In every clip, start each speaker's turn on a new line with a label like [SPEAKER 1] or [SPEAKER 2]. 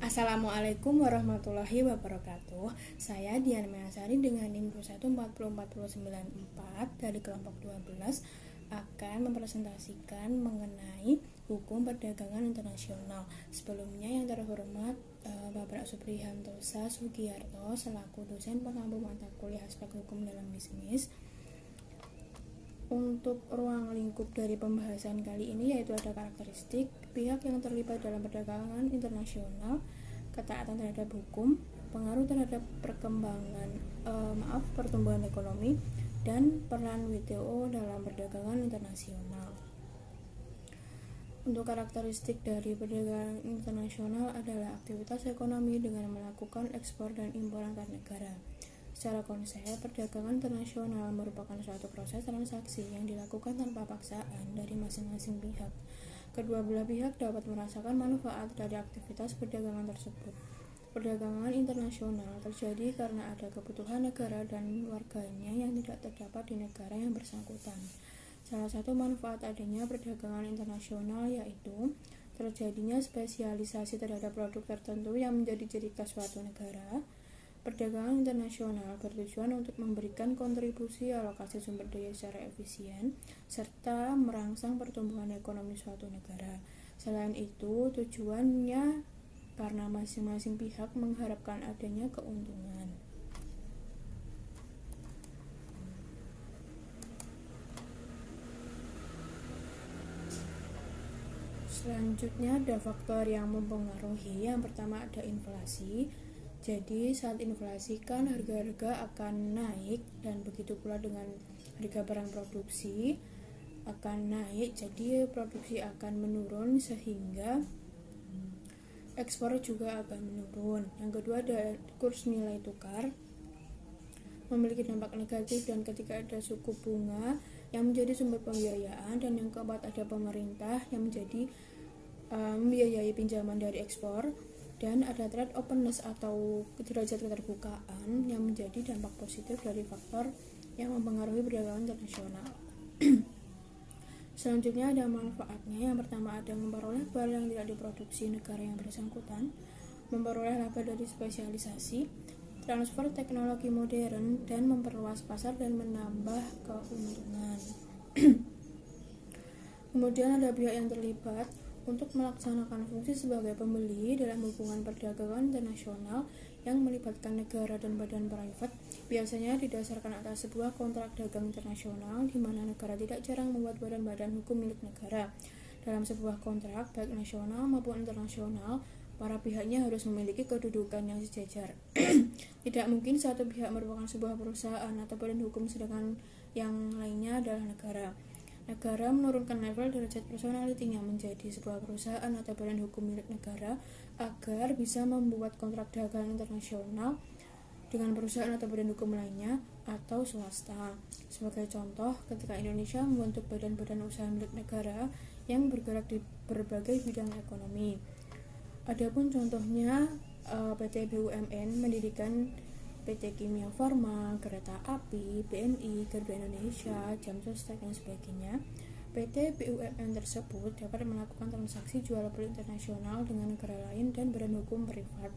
[SPEAKER 1] Assalamualaikum warahmatullahi wabarakatuh. Saya Dian Mayasari dengan NIM 2140494 dari kelompok 12 akan mempresentasikan mengenai hukum perdagangan internasional. Sebelumnya yang terhormat Bapak Suprihantosa Sugiyarto selaku dosen pengampu mata kuliah aspek hukum dalam bisnis. Untuk ruang lingkup dari pembahasan kali ini yaitu ada karakteristik pihak yang terlibat dalam perdagangan internasional, ketaatan terhadap hukum, pengaruh terhadap pertumbuhan ekonomi, dan peran WTO dalam perdagangan internasional. Untuk karakteristik dari perdagangan internasional adalah aktivitas ekonomi dengan melakukan ekspor dan impor antar negara. Secara konsep, perdagangan internasional merupakan suatu proses transaksi yang dilakukan tanpa paksaan dari masing-masing pihak. Kedua belah pihak dapat merasakan manfaat dari aktivitas perdagangan tersebut. Perdagangan internasional terjadi karena ada kebutuhan negara dan warganya yang tidak terdapat di negara yang bersangkutan. Salah satu manfaat adanya perdagangan internasional yaitu terjadinya spesialisasi terhadap produk tertentu yang menjadi ciri khas suatu negara. Perdagangan internasional bertujuan untuk memberikan kontribusi alokasi sumber daya secara efisien serta merangsang pertumbuhan ekonomi suatu negara. Selain itu, tujuannya karena masing-masing pihak mengharapkan adanya keuntungan. Selanjutnya ada faktor yang mempengaruhi. Yang pertama ada inflasi. Jadi saat inflasi kan harga-harga akan naik dan begitu pula dengan harga barang produksi akan naik, jadi produksi akan menurun sehingga ekspor juga akan menurun. Yang kedua ada kurs nilai tukar memiliki dampak negatif dan ketika ada suku bunga yang menjadi sumber pembiayaan, dan yang keempat ada pemerintah yang menjadi membiayai pinjaman dari ekspor. Dan ada trade openness atau derajat keterbukaan yang menjadi dampak positif dari faktor yang mempengaruhi perdagangan internasional. Selanjutnya ada manfaatnya. Yang pertama ada memperoleh barang yang tidak diproduksi negara yang bersangkutan, memperoleh laba dari spesialisasi, transfer teknologi modern, dan memperluas pasar dan menambah keuntungan. Kemudian ada pihak yang terlibat untuk melaksanakan fungsi sebagai pembeli dalam hubungan perdagangan internasional yang melibatkan negara dan badan private, biasanya didasarkan atas sebuah kontrak dagang internasional di mana negara tidak jarang membuat badan-badan hukum milik negara. Dalam sebuah kontrak, baik nasional maupun internasional, para pihaknya harus memiliki kedudukan yang sejajar. Tidak mungkin satu pihak merupakan sebuah perusahaan atau badan hukum sedangkan yang lainnya adalah negara. Negara menurunkan level derajat personality-nya menjadi sebuah perusahaan atau badan hukum milik negara agar bisa membuat kontrak dagang internasional dengan perusahaan atau badan hukum lainnya atau swasta. Sebagai contoh, ketika Indonesia membentuk badan-badan usaha milik negara yang bergerak di berbagai bidang ekonomi. Adapun contohnya PT BUMN mendirikan PT Kimia Farma, Kereta Api, BNI, Garuda Indonesia, Jam Sostek, dan sebagainya. PT BUMN tersebut dapat melakukan transaksi jual beli internasional dengan negara lain dan badan hukum privat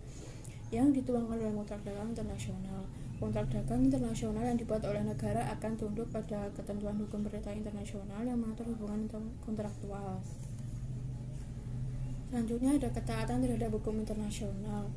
[SPEAKER 1] yang dituangkan dalam kontrak dagang internasional. Kontrak dagang internasional yang dibuat oleh negara akan tunduk pada ketentuan hukum perdagangan internasional yang mengatur hubungan kontraktual. Selanjutnya ada ketaatan terhadap hukum internasional.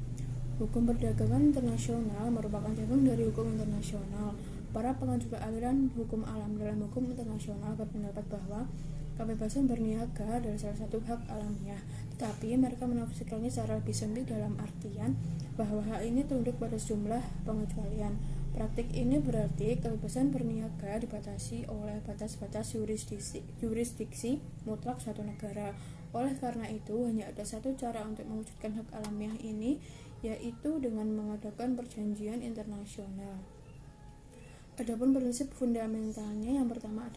[SPEAKER 1] Hukum perdagangan internasional merupakan cabang dari hukum internasional. Para pengajar aliran hukum alam dalam hukum internasional berpendapat bahwa kebebasan berniaga adalah salah satu hak alamiah, tetapi mereka menafsirkannya secara lebih sempit dalam artian bahwa hak ini tunduk pada sejumlah pengecualian. Praktik ini berarti kebebasan berniaga dibatasi oleh batas-batas yurisdiksi mutlak suatu negara. Oleh karena itu, hanya ada satu cara untuk mewujudkan hak alamiah ini, yaitu dengan mengadakan perjanjian internasional. Adapun prinsip fundamentalnya, yang pertama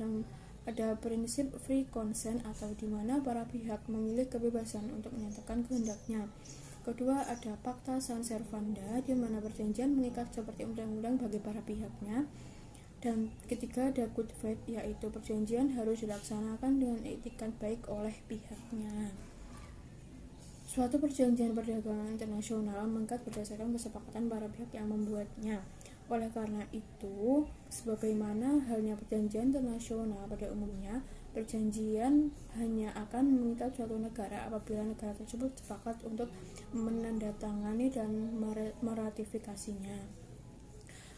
[SPEAKER 1] ada prinsip free consent atau di mana para pihak memilih kebebasan untuk menyatakan kehendaknya. Kedua ada pacta sunt servanda di mana perjanjian mengikat seperti undang-undang bagi para pihaknya. Dan ketiga ada good faith, yaitu perjanjian harus dilaksanakan dengan etikat baik oleh pihaknya. Suatu perjanjian perdagangan internasional mengikat berdasarkan kesepakatan para pihak yang membuatnya. Oleh karena itu, sebagaimana halnya perjanjian internasional pada umumnya, perjanjian hanya akan mengikat suatu negara apabila negara tersebut sepakat untuk menandatangani dan meratifikasinya.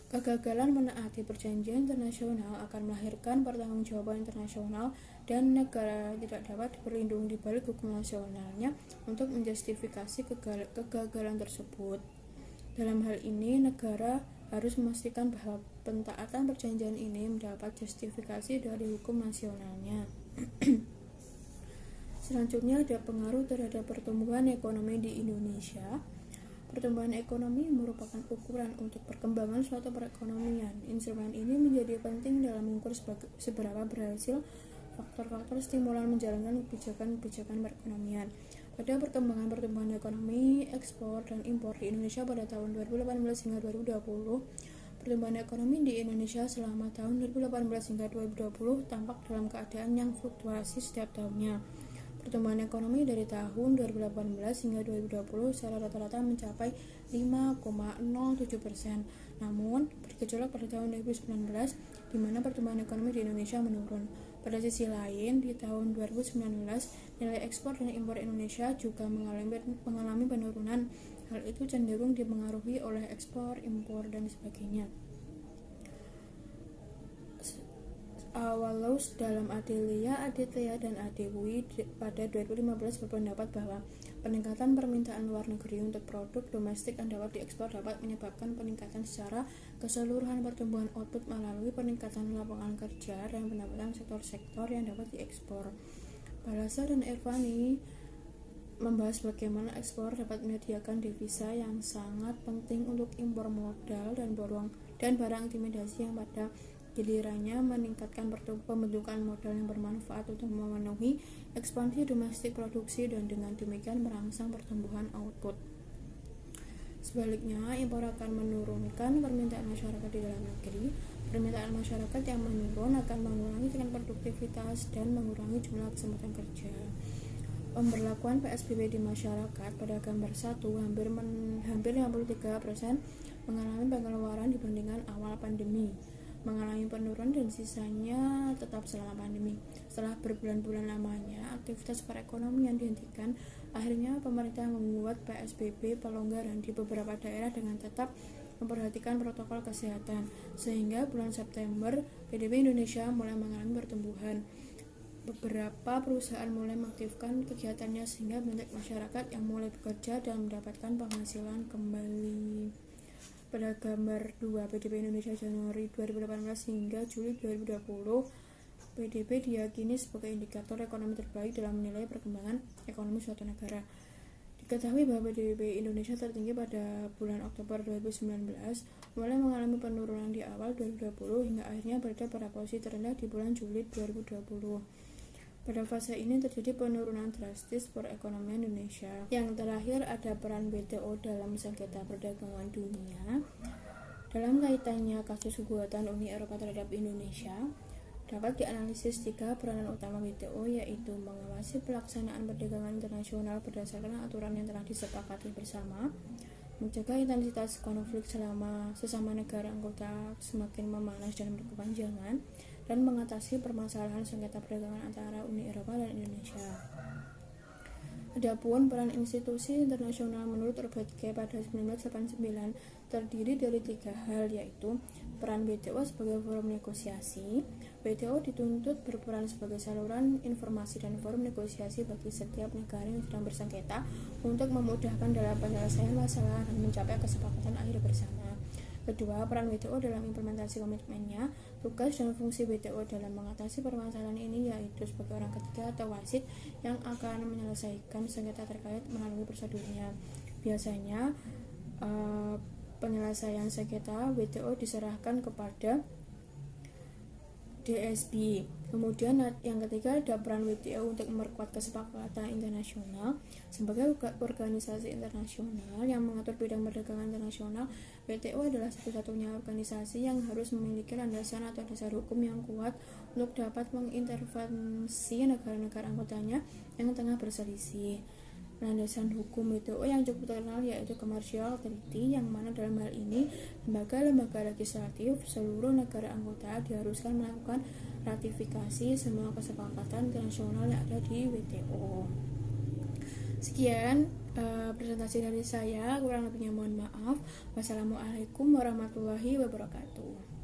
[SPEAKER 1] Kegagalan menaati perjanjian internasional akan melahirkan pertanggungjawaban internasional dan negara tidak dapat berlindung di balik hukum nasionalnya untuk menjustifikasi kegagalan tersebut. Dalam hal ini, negara harus memastikan bahwa pentaatan perjanjian ini mendapat justifikasi dari hukum nasionalnya. Selanjutnya ada pengaruh terhadap pertumbuhan ekonomi di Indonesia. Pertumbuhan ekonomi merupakan ukuran untuk perkembangan suatu perekonomian. Instrumen ini menjadi penting dalam mengukur seberapa berhasil faktor-faktor stimulan menjalankan kebijakan-kebijakan perekonomian. Pada pertumbuhan ekonomi, ekspor, dan impor di Indonesia pada tahun 2018 hingga 2020, pertumbuhan ekonomi di Indonesia selama tahun 2018 hingga 2020 tampak dalam keadaan yang fluktuasi setiap tahunnya. Pertumbuhan ekonomi dari tahun 2018 hingga 2020 secara rata-rata mencapai 5,07%. Namun, bergejolak pada tahun 2019, di mana pertumbuhan ekonomi di Indonesia menurun. Pada sisi lain, di tahun 2019, nilai ekspor dan impor Indonesia juga mengalami penurunan. Hal itu cenderung dipengaruhi oleh ekspor, impor, dan sebagainya. Walau dalam Aditya dan Adewi pada 2015 berpendapat bahwa peningkatan permintaan luar negeri untuk produk domestik yang dapat diekspor dapat menyebabkan peningkatan secara keseluruhan pertumbuhan output melalui peningkatan lapangan kerja dan pendapatan sektor-sektor yang dapat diekspor. Balasa dan Irvani membahas bagaimana ekspor dapat menyediakan devisa yang sangat penting untuk impor modal dan barang intimidasi yang pada gilirannya meningkatkan pembentukan modal yang bermanfaat untuk memenuhi ekspansi domestik produksi dan dengan demikian merangsang pertumbuhan output. Sebaliknya, impor akan menurunkan permintaan masyarakat di dalam negeri. Permintaan masyarakat yang menurun akan mengurangi tingkat produktivitas dan mengurangi jumlah kesempatan kerja. Pemberlakuan PSBB di masyarakat pada gambar 1 hampir 53% mengalami pengeluaran dibandingkan awal pandemi, mengalami penurunan dan sisanya tetap selama pandemi. Setelah berbulan-bulan lamanya aktivitas perekonomian dihentikan, akhirnya pemerintah membuat PSBB pelonggaran di beberapa daerah dengan tetap memperhatikan protokol kesehatan, sehingga bulan September PDB Indonesia mulai mengalami pertumbuhan. Beberapa perusahaan mulai mengaktifkan kegiatannya sehingga banyak masyarakat yang mulai bekerja dan mendapatkan penghasilan kembali. Pada gambar 2 PDB Indonesia Januari 2018 hingga Juli 2020, PDB diyakini sebagai indikator ekonomi terbaik dalam menilai perkembangan ekonomi suatu negara. Diketahui bahwa PDB Indonesia tertinggi pada bulan Oktober 2019, mulai mengalami penurunan di awal 2020 hingga akhirnya berada pada posisi terendah di bulan Juli 2020. Pada fase ini terjadi penurunan drastis perekonomian Indonesia. Yang terakhir ada peran WTO dalam sengketa perdagangan dunia. Dalam kaitannya kasus gugatan Uni Eropa terhadap Indonesia, dapat dianalisis 3 peranan utama WTO, yaitu mengawasi pelaksanaan perdagangan internasional berdasarkan aturan yang telah disepakati bersama, mencegah intensitas konflik sesama negara anggota semakin memanas dan berkepanjangan, dan mengatasi permasalahan sengketa perdagangan antara Uni Eropa dan Indonesia. Adapun peran institusi internasional menurut Robert G. pada 1989 terdiri dari 3 hal, yaitu peran WTO sebagai forum negosiasi. WTO dituntut berperan sebagai saluran informasi dan forum negosiasi bagi setiap negara yang sedang bersengketa untuk memudahkan dalam penyelesaian masalah dan mencapai kesepakatan akhir bersama. Kedua, peran WTO dalam implementasi komitmennya. Tugas dan fungsi WTO dalam mengatasi permasalahan ini yaitu sebagai orang ketiga atau wasit yang akan menyelesaikan sengketa terkait melalui prosedurnya. Biasanya penyelesaian sengketa WTO diserahkan kepada DSB. Kemudian yang ketiga ada peran WTO untuk memperkuat kesepakatan internasional. Sebagai organisasi internasional yang mengatur bidang perdagangan internasional, WTO adalah satu-satunya organisasi yang harus memiliki landasan atau dasar hukum yang kuat untuk dapat mengintervensi negara-negara anggotanya yang tengah berselisih. landasan hukum WTO yang cukup terkenal yaitu Commercial Treaty, yang mana dalam hal ini lembaga-lembaga legislatif seluruh negara anggota diharuskan melakukan ratifikasi semua kesepakatan internasional yang ada di WTO. Sekian presentasi dari saya, kurang lebihnya mohon maaf. Wassalamualaikum warahmatullahi wabarakatuh.